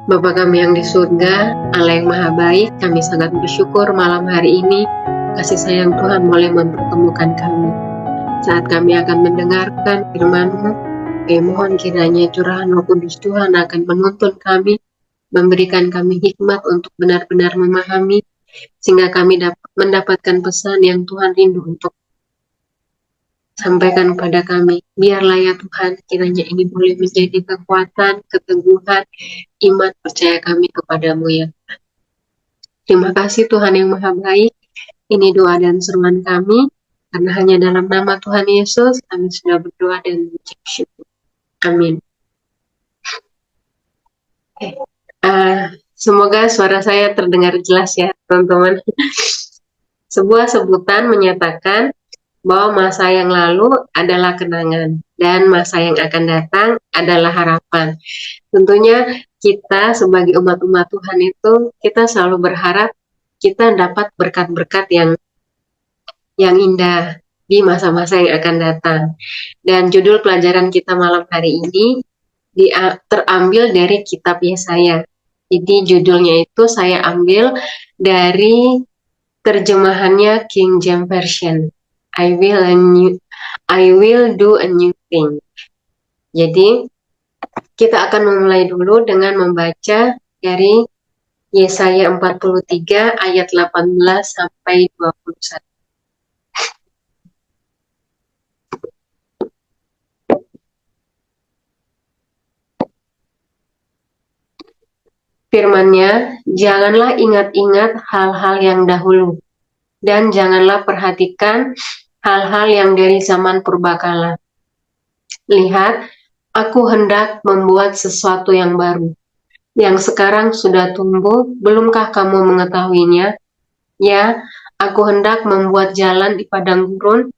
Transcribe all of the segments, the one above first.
Bapa kami yang di surga, Allah yang maha baik, kami sangat bersyukur malam hari ini kasih sayang Tuhan boleh mempertemukan kami. Saat kami akan mendengarkan firman-Mu, kami mohon kiranya curahan Roh Kudus Tuhan akan menuntun kami, memberikan kami hikmat untuk benar-benar memahami, sehingga kami dapat mendapatkan pesan yang Tuhan rindu untuk sampaikan kepada kami. Biarlah ya Tuhan, kiranya ini boleh menjadi kekuatan, keteguhan, iman percaya kami kepadamu ya. Terima kasih Tuhan yang maha baik. Ini doa dan seruan kami, karena hanya dalam nama Tuhan Yesus kami sudah berdoa dan mengucap syukur. Amin. Semoga suara saya terdengar jelas ya teman-teman. Sebuah sebutan menyatakan bahwa masa yang lalu adalah kenangan dan masa yang akan datang adalah harapan. Tentunya kita sebagai umat-umat Tuhan itu kita selalu berharap kita dapat berkat-berkat yang indah di masa-masa yang akan datang. Dan judul pelajaran kita malam hari ini terambil dari kitab Yesaya. Jadi judulnya itu saya ambil dari terjemahannya King James Version. I will do a new thing. Jadi kita akan memulai dulu dengan membaca dari Yesaya 43 ayat 18 sampai 21. Firman-Nya, janganlah ingat-ingat hal-hal yang dahulu, dan janganlah perhatikan hal-hal yang dari zaman purbakala. Lihat, aku hendak membuat sesuatu yang baru, yang sekarang sudah tumbuh, belumkah kamu mengetahuinya? Ya, aku hendak membuat jalan di padang gurun,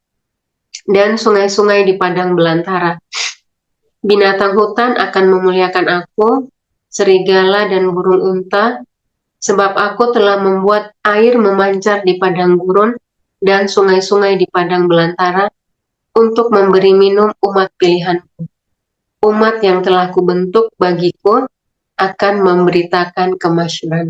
dan sungai-sungai di padang belantara. Binatang hutan akan memuliakan aku, serigala dan burung unta, sebab aku telah membuat air memancar di padang gurun dan sungai-sungai di padang belantara untuk memberi minum umat pilihanku. Umat yang telah kubentuk bagiku akan memberitakan kemasyhuran.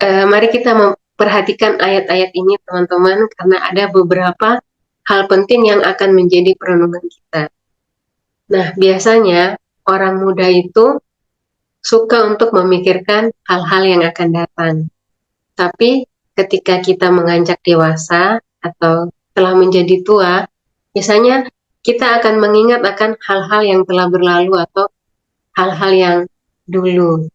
Mari kita memperhatikan ayat-ayat ini teman-teman, karena ada beberapa hal penting yang akan menjadi perenungan kita. Nah, biasanya orang muda itu suka untuk memikirkan hal-hal yang akan datang. Tapi ketika kita menganjak dewasa atau telah menjadi tua, biasanya kita akan mengingat akan hal-hal yang telah berlalu atau hal-hal yang dulu.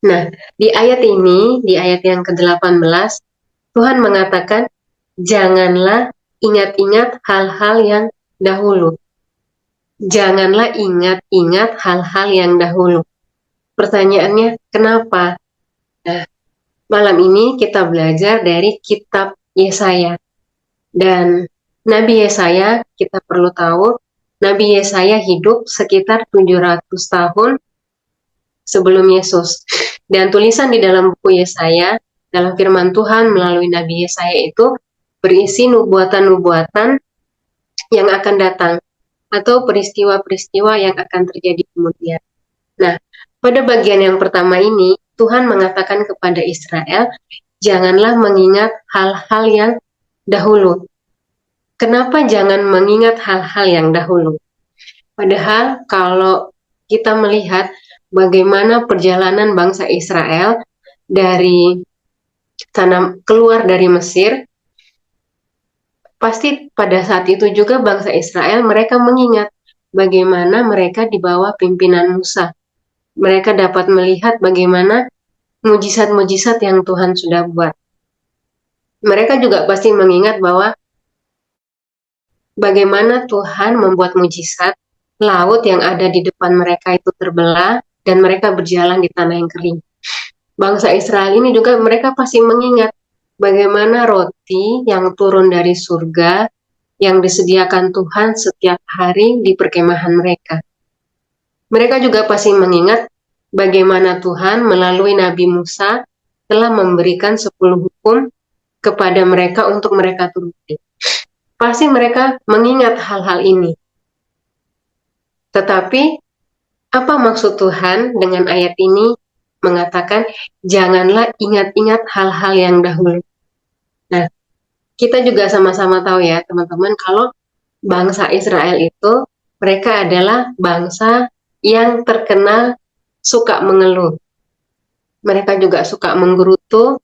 Nah, di ayat ini, di ayat yang ke-18, Tuhan mengatakan, janganlah ingat-ingat hal-hal yang dahulu. Janganlah ingat-ingat hal-hal yang dahulu. Pertanyaannya, kenapa? Nah, malam ini kita belajar dari kitab Yesaya. Dan Nabi Yesaya, kita perlu tahu, Nabi Yesaya hidup sekitar 700 tahun sebelum Yesus. Dan tulisan di dalam buku Yesaya, dalam firman Tuhan melalui Nabi Yesaya itu berisi nubuatan-nubuatan yang akan datang atau peristiwa-peristiwa yang akan terjadi kemudian. Nah, pada bagian yang pertama ini, Tuhan mengatakan kepada Israel, janganlah mengingat hal-hal yang dahulu. Kenapa jangan mengingat hal-hal yang dahulu? Padahal kalau kita melihat bagaimana perjalanan bangsa Israel dari keluar dari Mesir, pasti pada saat itu juga bangsa Israel mereka mengingat bagaimana mereka di bawah pimpinan Musa. Mereka dapat melihat bagaimana mujizat-mujizat yang Tuhan sudah buat. Mereka juga pasti mengingat bahwa bagaimana Tuhan membuat mujizat, laut yang ada di depan mereka itu terbelah, dan mereka berjalan di tanah yang kering. Bangsa Israel ini juga mereka pasti mengingat bagaimana roti yang turun dari surga yang disediakan Tuhan setiap hari di perkemahan mereka. Mereka juga pasti mengingat bagaimana Tuhan melalui Nabi Musa telah memberikan 10 hukum kepada mereka untuk mereka turuti. Pasti mereka mengingat hal-hal ini. Tetapi Apa maksud Tuhan dengan ayat ini mengatakan janganlah ingat-ingat hal-hal yang dahulu. Nah, kita juga sama-sama tahu ya teman-teman kalau bangsa Israel itu mereka adalah bangsa yang terkenal suka mengeluh. Mereka juga suka menggerutu,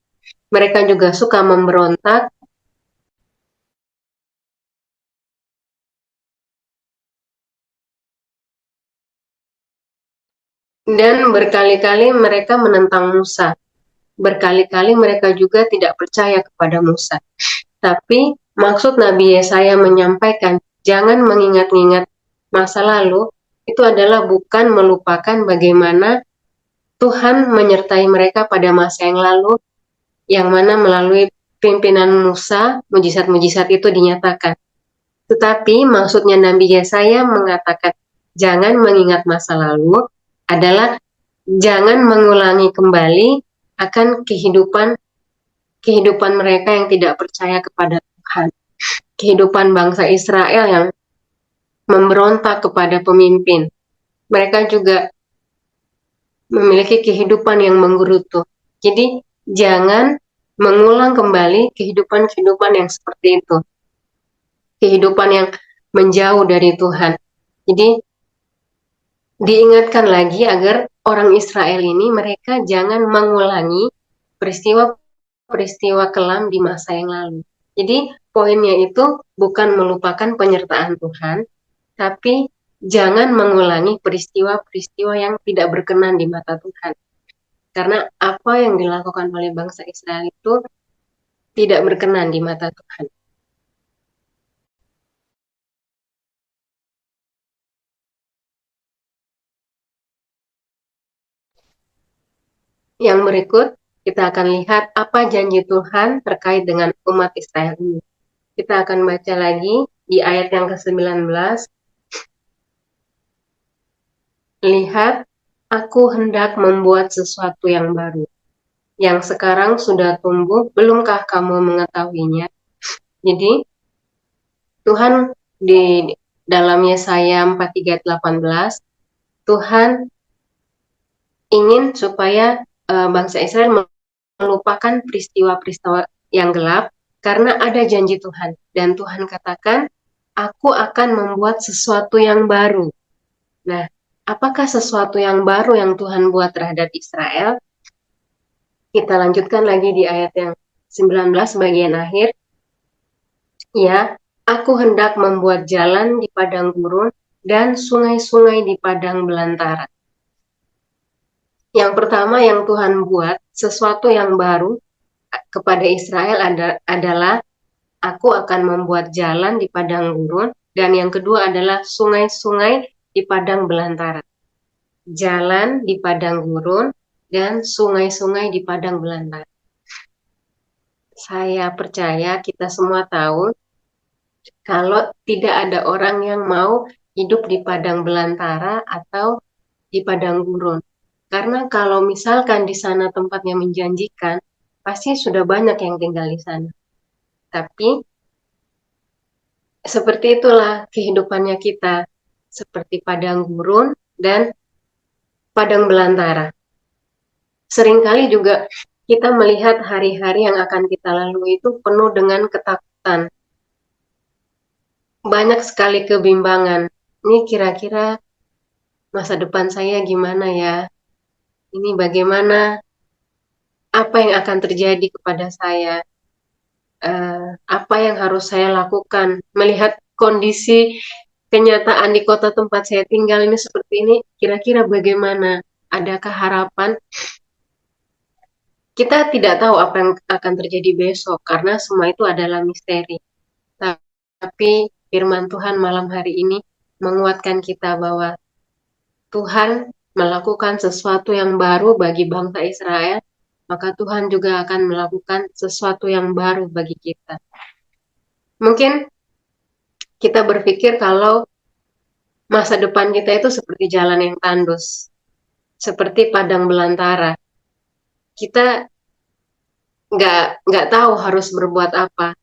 mereka juga suka memberontak, dan berkali-kali mereka menentang Musa. Berkali-kali mereka juga tidak percaya kepada Musa. Tapi maksud Nabi Yesaya menyampaikan jangan mengingat-ingat masa lalu itu adalah bukan melupakan bagaimana Tuhan menyertai mereka pada masa yang lalu, yang mana melalui pimpinan Musa, mujizat-mujizat itu dinyatakan. Tetapi maksudnya Nabi Yesaya mengatakan jangan mengingat masa lalu adalah jangan mengulangi kembali akan kehidupan kehidupan mereka yang tidak percaya kepada Tuhan. Kehidupan bangsa Israel yang memberontak kepada pemimpin. Mereka juga memiliki kehidupan yang menggerutu. Jadi jangan mengulang kembali kehidupan-kehidupan yang seperti itu. Kehidupan yang menjauh dari Tuhan. Jadi diingatkan lagi agar orang Israel ini mereka jangan mengulangi peristiwa-peristiwa kelam di masa yang lalu. Jadi poinnya itu bukan melupakan penyertaan Tuhan, tapi jangan mengulangi peristiwa-peristiwa yang tidak berkenan di mata Tuhan. Karena apa yang dilakukan oleh bangsa Israel itu tidak berkenan di mata Tuhan. Yang berikut, kita akan lihat apa janji Tuhan terkait dengan umat Israel ini. Kita akan baca lagi di ayat yang ke-19. Lihat, aku hendak membuat sesuatu yang baru. Yang sekarang sudah tumbuh, belumkah kamu mengetahuinya? Jadi, Tuhan di dalam Yesaya 43:18, Tuhan ingin supaya bangsa Israel melupakan peristiwa-peristiwa yang gelap karena ada janji Tuhan. Dan Tuhan katakan, aku akan membuat sesuatu yang baru. Nah, apakah sesuatu yang baru yang Tuhan buat terhadap Israel? Kita lanjutkan lagi di ayat yang 19 bagian akhir. Ya, aku hendak membuat jalan di padang gurun dan sungai-sungai di padang belantara. Yang pertama yang Tuhan buat, sesuatu yang baru kepada Israel adalah aku akan membuat jalan di padang gurun, dan yang kedua adalah sungai-sungai di padang belantara. Jalan di padang gurun dan sungai-sungai di padang belantara. Saya percaya kita semua tahu kalau tidak ada orang yang mau hidup di padang belantara atau di padang gurun. Karena kalau misalkan di sana tempatnya menjanjikan, pasti sudah banyak yang tinggal di sana. Tapi seperti itulah kehidupannya kita, seperti padang gurun dan padang belantara. Seringkali juga kita melihat hari-hari yang akan kita lalui itu penuh dengan ketakutan. Banyak sekali kebimbangan. Ini kira-kira masa depan saya gimana ya? Ini bagaimana? Apa yang akan terjadi kepada saya? Apa yang harus saya lakukan? Melihat kondisi kenyataan di kota tempat saya tinggal ini seperti ini, kira-kira bagaimana? Adakah harapan? Kita tidak tahu apa yang akan terjadi besok karena semua itu adalah misteri. Tapi firman Tuhan malam hari ini menguatkan kita bahwa Tuhan melakukan sesuatu yang baru bagi bangsa Israel, maka Tuhan juga akan melakukan sesuatu yang baru bagi kita. Mungkin kita berpikir kalau masa depan kita itu seperti jalan yang tandus, seperti padang belantara. Kita nggak tahu harus berbuat apa.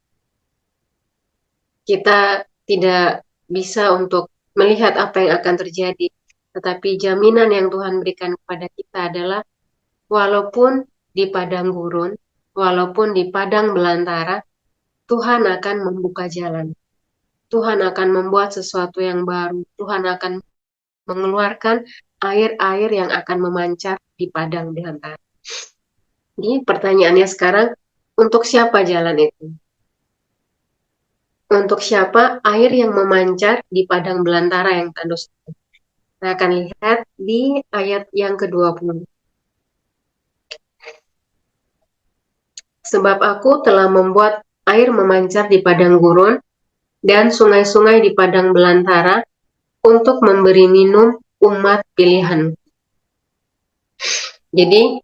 Kita tidak bisa untuk melihat apa yang akan terjadi. Tetapi jaminan yang Tuhan berikan kepada kita adalah walaupun di padang gurun, walaupun di padang belantara, Tuhan akan membuka jalan. Tuhan akan membuat sesuatu yang baru. Tuhan akan mengeluarkan air-air yang akan memancar di padang belantara. Jadi pertanyaannya sekarang, untuk siapa jalan itu? Untuk siapa air yang memancar di padang belantara yang tandus itu? Kita akan lihat di ayat yang ke-20. Sebab aku telah membuat air memancar di padang gurun dan sungai-sungai di padang belantara untuk memberi minum umat pilihan. Jadi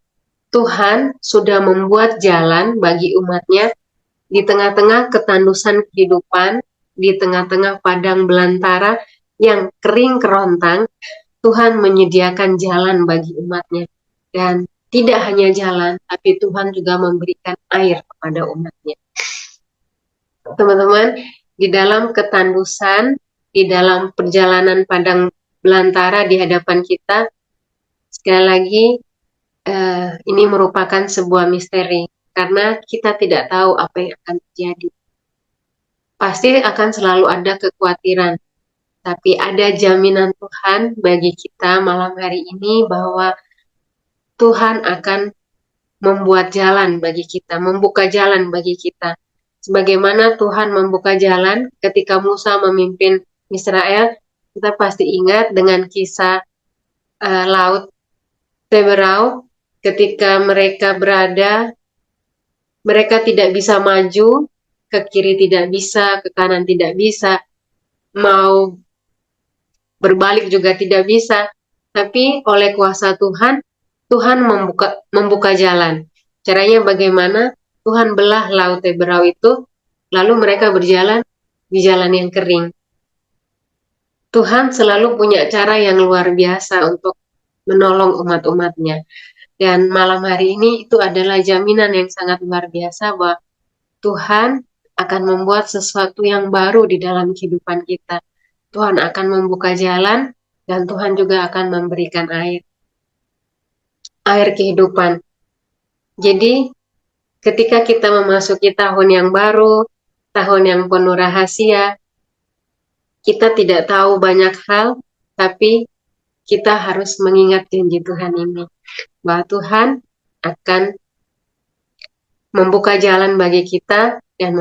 Tuhan sudah membuat jalan bagi umatnya di tengah-tengah ketandusan kehidupan, di tengah-tengah padang belantara yang kering kerontang. Tuhan menyediakan jalan bagi umatnya. Dan tidak hanya jalan, tapi Tuhan juga memberikan air kepada umatnya. Teman-teman, di dalam ketandusan, di dalam perjalanan padang belantara di hadapan kita, sekali lagi, ini merupakan sebuah misteri, karena kita tidak tahu apa yang akan terjadi. Pasti akan selalu ada kekhawatiran, tapi ada jaminan Tuhan bagi kita malam hari ini bahwa Tuhan akan membuat jalan bagi kita, membuka jalan bagi kita. Sebagaimana Tuhan membuka jalan ketika Musa memimpin Israel, kita pasti ingat dengan kisah Laut Teberau, ketika mereka berada, mereka tidak bisa maju, ke kiri tidak bisa, ke kanan tidak bisa, mau berbalik juga tidak bisa, tapi oleh kuasa Tuhan, Tuhan membuka jalan. Caranya bagaimana? Tuhan belah Laut Teberau itu, lalu mereka berjalan di jalan yang kering. Tuhan selalu punya cara yang luar biasa untuk menolong umat-umatnya. Dan malam hari ini itu adalah jaminan yang sangat luar biasa bahwa Tuhan akan membuat sesuatu yang baru di dalam kehidupan kita. Tuhan akan membuka jalan dan Tuhan juga akan memberikan air kehidupan. Jadi ketika kita memasuki tahun yang baru, tahun yang penuh rahasia, kita tidak tahu banyak hal, tapi kita harus mengingat janji Tuhan ini, bahwa Tuhan akan membuka jalan bagi kita dan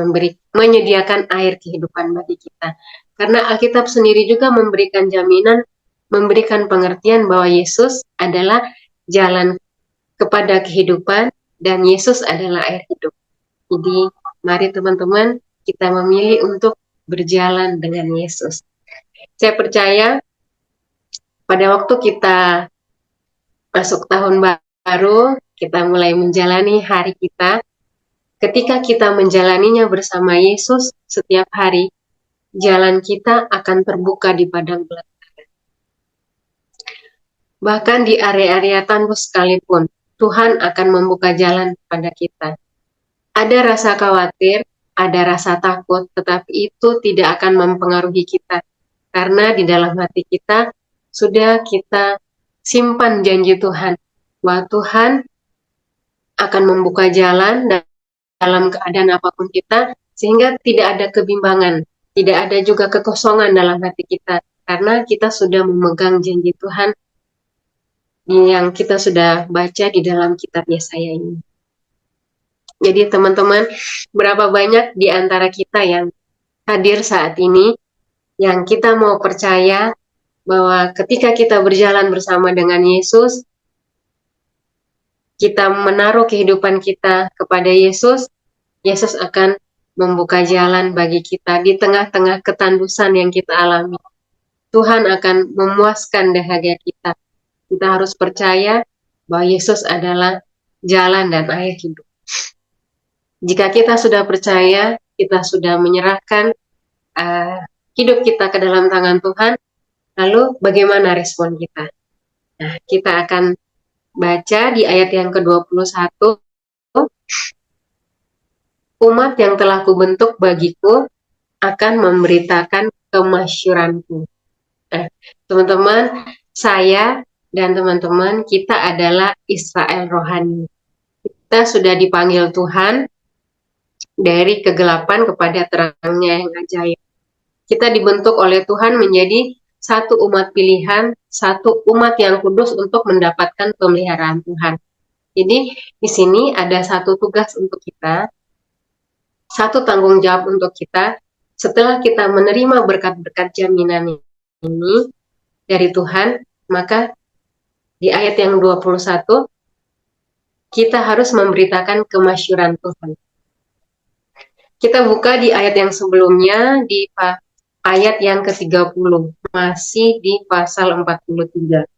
menyediakan air kehidupan bagi kita. Karena Alkitab sendiri juga memberikan jaminan, memberikan pengertian bahwa Yesus adalah jalan kepada kehidupan dan Yesus adalah air hidup. Jadi mari teman-teman kita memilih untuk berjalan dengan Yesus. Saya percaya pada waktu kita masuk tahun baru, kita mulai menjalani hari kita, ketika kita menjalaninya bersama Yesus setiap hari, jalan kita akan terbuka di padang belantara. Bahkan di area-area tandus sekalipun, Tuhan akan membuka jalan kepada kita. Ada rasa khawatir, ada rasa takut, tetapi itu tidak akan mempengaruhi kita. Karena di dalam hati kita, sudah kita simpan janji Tuhan, bahwa Tuhan akan membuka jalan dalam keadaan apapun kita, sehingga tidak ada kebimbangan, tidak ada juga kekosongan dalam hati kita, karena kita sudah memegang janji Tuhan yang kita sudah baca di dalam kitab Yesaya ini. Jadi teman-teman, berapa banyak di antara kita yang hadir saat ini, yang kita mau percaya bahwa ketika kita berjalan bersama dengan Yesus, kita menaruh kehidupan kita kepada Yesus, Yesus akan membuka jalan bagi kita di tengah-tengah ketandusan yang kita alami. Tuhan akan memuaskan dahaga kita. Kita harus percaya bahwa Yesus adalah jalan dan air hidup. Jika kita sudah percaya, kita sudah menyerahkan hidup kita ke dalam tangan Tuhan, lalu bagaimana respon kita? Nah, kita akan baca di ayat yang ke-21, umat yang telah kubentuk bagiku akan memberitakan kemasyuranku. Nah, teman-teman, saya dan teman-teman kita adalah Israel rohani. Kita sudah dipanggil Tuhan dari kegelapan kepada terangnya yang ajaib. Kita dibentuk oleh Tuhan menjadi satu umat pilihan, satu umat yang kudus untuk mendapatkan pemeliharaan Tuhan. Jadi di sini ada satu tugas untuk kita, satu tanggung jawab untuk kita. Setelah kita menerima berkat-berkat jaminan ini dari Tuhan, maka di ayat yang 21 kita harus memberitakan kemasyuran Tuhan. Kita buka di ayat yang sebelumnya, di ayat yang ke-30, masih di pasal 43.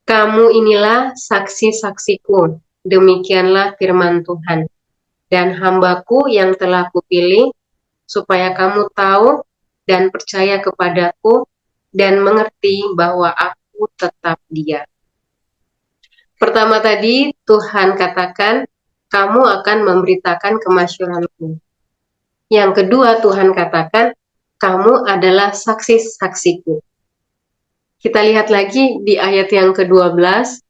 Kamu inilah saksi-saksiku, demikianlah firman Tuhan. Dan hambaku yang telah kupilih, supaya kamu tahu dan percaya kepadaku, dan mengerti bahwa aku tetap Dia. Pertama tadi Tuhan katakan, kamu akan memberitakan kemasyuranku. Yang kedua Tuhan katakan, kamu adalah saksi-saksiku. Kita lihat lagi di ayat yang ke-12,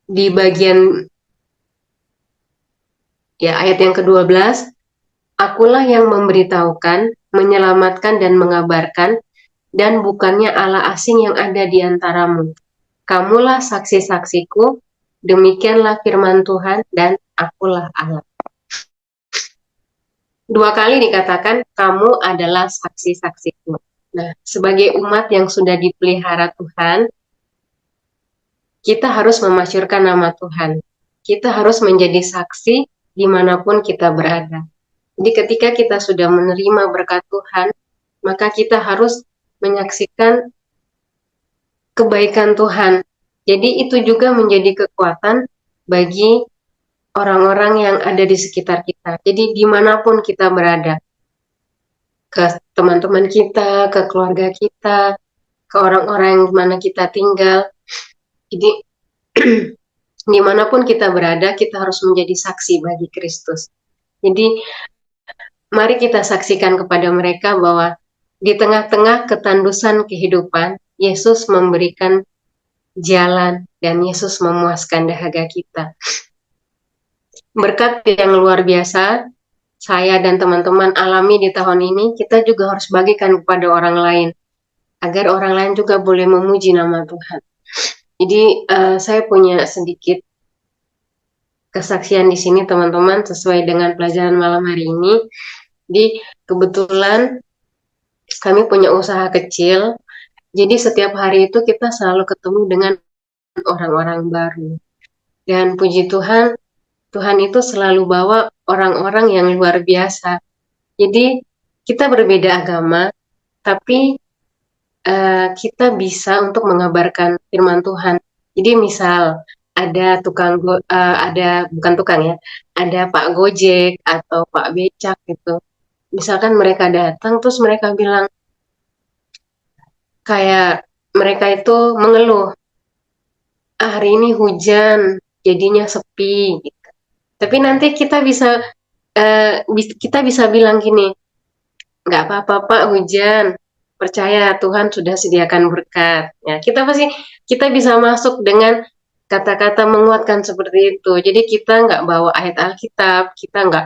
di bagian ayat yang ke-12, akulah yang memberitahukan, menyelamatkan dan mengabarkan, dan bukannya Allah asing yang ada di antaramu. Kamulah saksi-saksiku, demikianlah firman Tuhan, dan akulah Allah. Dua kali dikatakan, kamu adalah saksi-saksiku. Nah, sebagai umat yang sudah dipelihara Tuhan, kita harus memasyurkan nama Tuhan. Kita harus menjadi saksi dimanapun kita berada. Jadi ketika kita sudah menerima berkat Tuhan, maka kita harus menyaksikan kebaikan Tuhan. Jadi itu juga menjadi kekuatan bagi orang-orang yang ada di sekitar kita. Jadi dimanapun kita berada, ke teman-teman kita, ke keluarga kita, ke orang-orang di mana kita tinggal. Jadi dimanapun kita berada, kita harus menjadi saksi bagi Kristus. Jadi mari kita saksikan kepada mereka bahwa di tengah-tengah ketandusan kehidupan, Yesus memberikan jalan dan Yesus memuaskan dahaga kita. Berkat yang luar biasa saya dan teman-teman alami di tahun ini, kita juga harus bagikan kepada orang lain, agar orang lain juga boleh memuji nama Tuhan. Jadi saya punya sedikit kesaksian di sini teman-teman, sesuai dengan pelajaran malam hari ini. Jadi kebetulan kami punya usaha kecil, jadi setiap hari itu kita selalu ketemu dengan orang-orang baru. Dan puji Tuhan, Tuhan itu selalu bawa orang-orang yang luar biasa. Jadi kita berbeda agama, tapi kita bisa untuk mengabarkan firman Tuhan. Jadi misal ada bukan tukang ya, ada Pak Gojek atau Pak Becak gitu. Misalkan mereka datang terus mereka bilang kayak mereka itu mengeluh, hari ini hujan, jadinya sepi. Gitu. Tapi nanti kita bisa bilang gini, nggak apa-apa Pak hujan, percaya Tuhan sudah sediakan berkat. Ya, kita bisa masuk dengan kata-kata menguatkan seperti itu. Jadi kita nggak bawa ayat Alkitab, kita nggak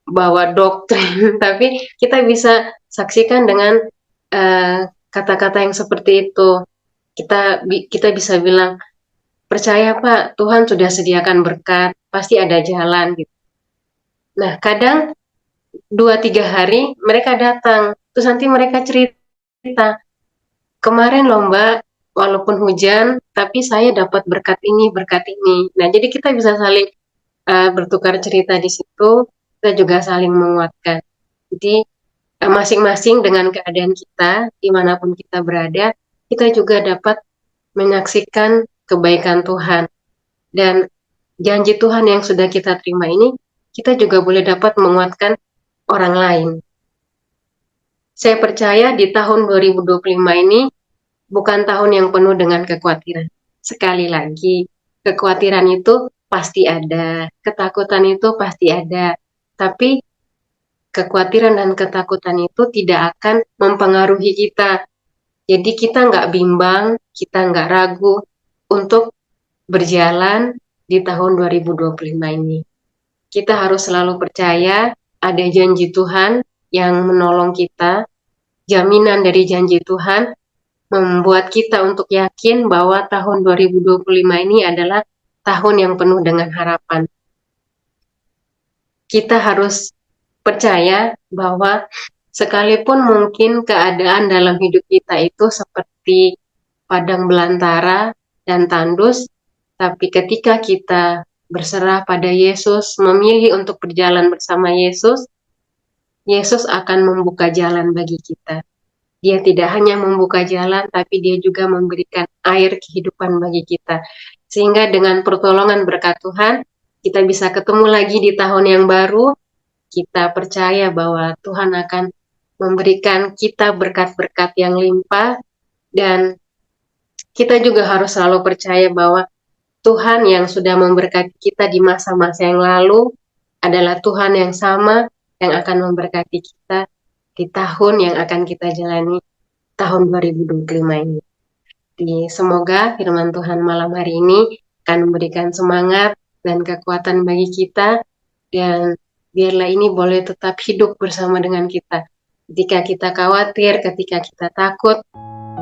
bawa doktrin, tapi kita bisa saksikan dengan kata-kata yang seperti itu. Kita bisa bilang, percaya Pak, Tuhan sudah sediakan berkat, pasti ada jalan gitu. Nah, kadang 2-3 hari mereka datang, terus nanti mereka cerita, kemarin loh Mbak, walaupun hujan, tapi saya dapat berkat ini, berkat ini. Nah, jadi kita bisa saling bertukar cerita di situ, kita juga saling menguatkan. Jadi masing-masing dengan keadaan kita, dimanapun kita berada, kita juga dapat menyaksikan kebaikan Tuhan. Dan janji Tuhan yang sudah kita terima ini, kita juga boleh dapat menguatkan orang lain. Saya percaya di tahun 2025 ini bukan tahun yang penuh dengan kekhawatiran. Sekali lagi, kekhawatiran itu pasti ada, ketakutan itu pasti ada, tapi kekhawatiran dan ketakutan itu tidak akan mempengaruhi kita. Jadi kita nggak bimbang, kita nggak ragu untuk berjalan di tahun 2025 ini. Kita harus selalu percaya ada janji Tuhan yang menolong kita, jaminan dari janji Tuhan membuat kita untuk yakin bahwa tahun 2025 ini adalah tahun yang penuh dengan harapan. Kita harus percaya bahwa sekalipun mungkin keadaan dalam hidup kita itu seperti padang belantara dan tandus, tapi ketika kita berserah pada Yesus, memilih untuk berjalan bersama Yesus, Yesus akan membuka jalan bagi kita. Dia tidak hanya membuka jalan, tapi dia juga memberikan air kehidupan bagi kita. Sehingga dengan pertolongan berkat Tuhan, kita bisa ketemu lagi di tahun yang baru. Kita percaya bahwa Tuhan akan memberikan kita berkat-berkat yang limpah, dan kita juga harus selalu percaya bahwa Tuhan yang sudah memberkati kita di masa-masa yang lalu adalah Tuhan yang sama yang akan memberkati kita di tahun yang akan kita jalani, tahun 2025 ini. Jadi semoga firman Tuhan malam hari ini akan memberikan semangat dan kekuatan bagi kita, dan biarlah ini boleh tetap hidup bersama dengan kita. Ketika kita khawatir, ketika kita takut,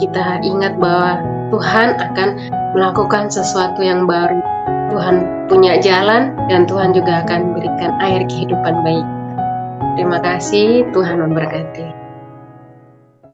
kita ingat bahwa Tuhan akan melakukan sesuatu yang baru. Tuhan punya jalan, dan Tuhan juga akan memberikan air kehidupan bagi kita. Terima kasih, Tuhan memberkati.